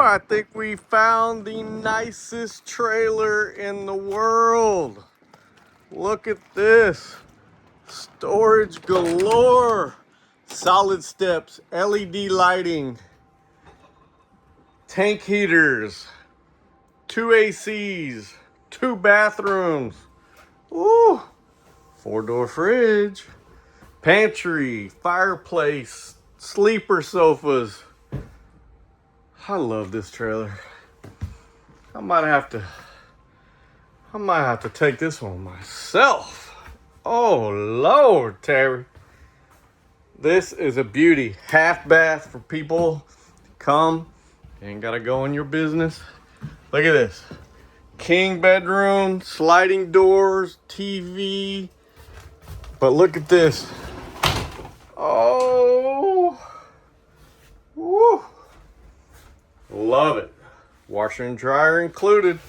I think we found the nicest trailer in the world. Look at this. Storage galore. Solid steps, LED lighting, tank heaters, 2 ACs, 2 bathrooms. Ooh, 4-door fridge, pantry, fireplace, sleeper sofas. I love this trailer. I might have to take this one myself. Oh Lord, Terry. This is a beauty. Half bath for people to come. Ain't gotta go in your business. Look at this. King bedroom, sliding doors, TV. But look at this. Oh, woo. Love it. Washer and dryer included.